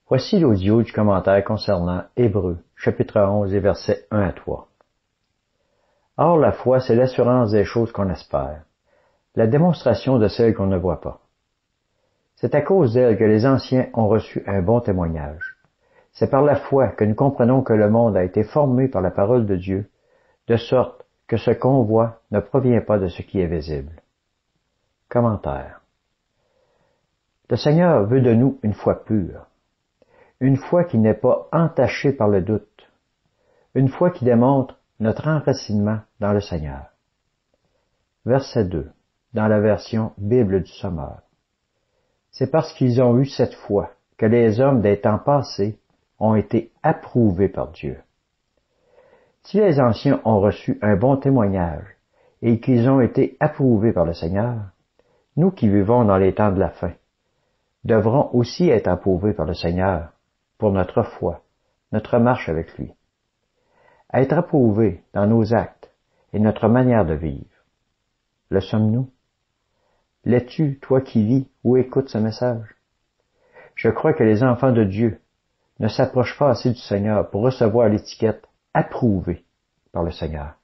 Voici l'audio du commentaire concernant Hébreux, chapitre 11 et versets 1 à 3. Or, la foi, c'est l'assurance des choses qu'on espère, la démonstration de celles qu'on ne voit pas. C'est à cause d'elle que les anciens ont reçu un bon témoignage. C'est par la foi que nous comprenons que le monde a été formé par la parole de Dieu, de sorte que ce qu'on voit ne provient pas de ce qui est visible. Commentaire. Le Seigneur veut de nous une foi pure, une foi qui n'est pas entachée par le doute, une foi qui démontre notre enracinement dans le Seigneur. Verset 2, dans la version Bible du Sommeur. C'est parce qu'ils ont eu cette foi que les hommes des temps passés ont été approuvés par Dieu. Si les anciens ont reçu un bon témoignage et qu'ils ont été approuvés par le Seigneur, nous qui vivons dans les temps de la fin, devrons aussi être approuvés par le Seigneur pour notre foi, notre marche avec lui. Être approuvés dans nos actes et notre manière de vivre. Le sommes-nous? L'es-tu, toi qui lis ou écoutes ce message? Je crois que les enfants de Dieu ne s'approchent pas assez du Seigneur pour recevoir l'étiquette « approuvé » par le Seigneur.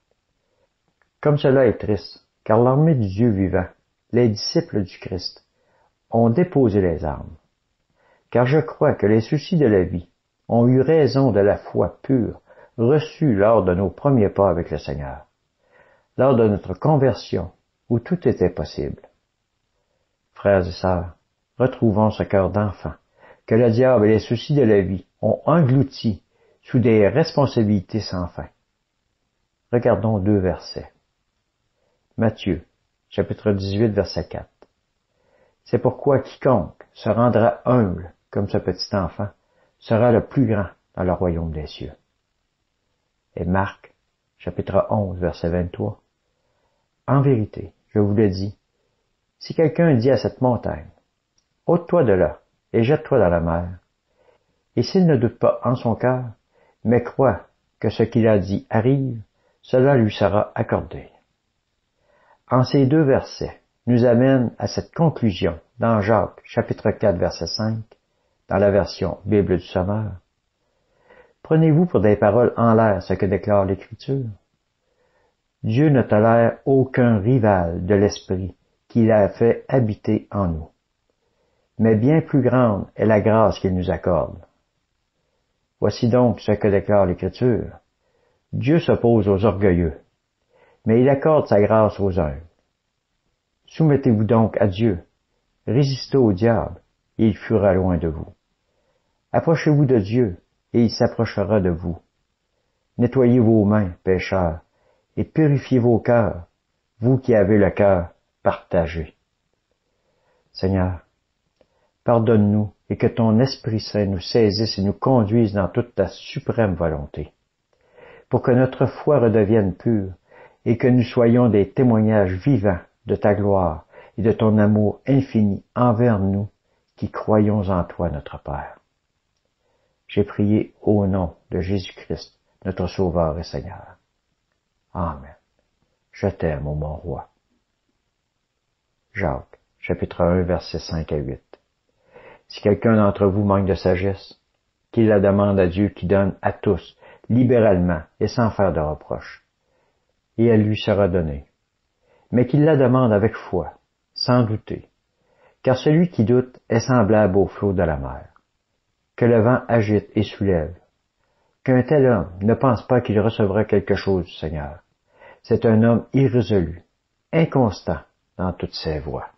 Comme cela est triste, car l'armée du Dieu vivant, les disciples du Christ, ont déposé les armes. Car je crois que les soucis de la vie ont eu raison de la foi pure reçue lors de nos premiers pas avec le Seigneur, lors de notre conversion où tout était possible. Frères et sœurs, retrouvons ce cœur d'enfant que le diable et les soucis de la vie ont englouti sous des responsabilités sans fin. Regardons 2 versets. Matthieu, chapitre 18, verset 4. C'est pourquoi quiconque se rendra humble comme ce petit enfant sera le plus grand dans le royaume des cieux. Et Marc, chapitre 11, verset 23. En vérité, je vous le dis, si quelqu'un dit à cette montagne, « ôte-toi de là et jette-toi dans la mer », et s'il ne doute pas en son cœur, mais croit que ce qu'il a dit arrive, cela lui sera accordé. En ces 2 versets, nous amène à cette conclusion dans Jacques, chapitre 4, verset 5, dans la version Bible du Sommeur. Prenez-vous pour des paroles en l'air ce que déclare l'Écriture? Dieu ne tolère aucun rival de l'Esprit qu'il a fait habiter en nous. Mais bien plus grande est la grâce qu'il nous accorde. Voici donc ce que déclare l'Écriture. Dieu s'oppose aux orgueilleux, mais il accorde sa grâce aux humbles. Soumettez-vous donc à Dieu, résistez au diable, et il fuira loin de vous. Approchez-vous de Dieu, et il s'approchera de vous. Nettoyez vos mains, pécheurs, et purifiez vos cœurs, vous qui avez le cœur partagé. Seigneur, pardonne-nous et que ton Esprit Saint nous saisisse et nous conduise dans toute ta suprême volonté, pour que notre foi redevienne pure et que nous soyons des témoignages vivants de ta gloire et de ton amour infini envers nous qui croyons en toi, notre Père. J'ai prié au nom de Jésus-Christ, notre Sauveur et Seigneur. Amen. Je t'aime, ô mon roi. Jacques, chapitre 1, versets 5 à 8. Si quelqu'un d'entre vous manque de sagesse, qu'il la demande à Dieu qui donne à tous, libéralement et sans faire de reproche, et elle lui sera donnée. Mais qu'il la demande avec foi, sans douter, car celui qui doute est semblable au flot de la mer, que le vent agite et soulève. Qu'un tel homme ne pense pas qu'il recevra quelque chose du Seigneur. C'est un homme irrésolu, inconstant dans toutes ses voies.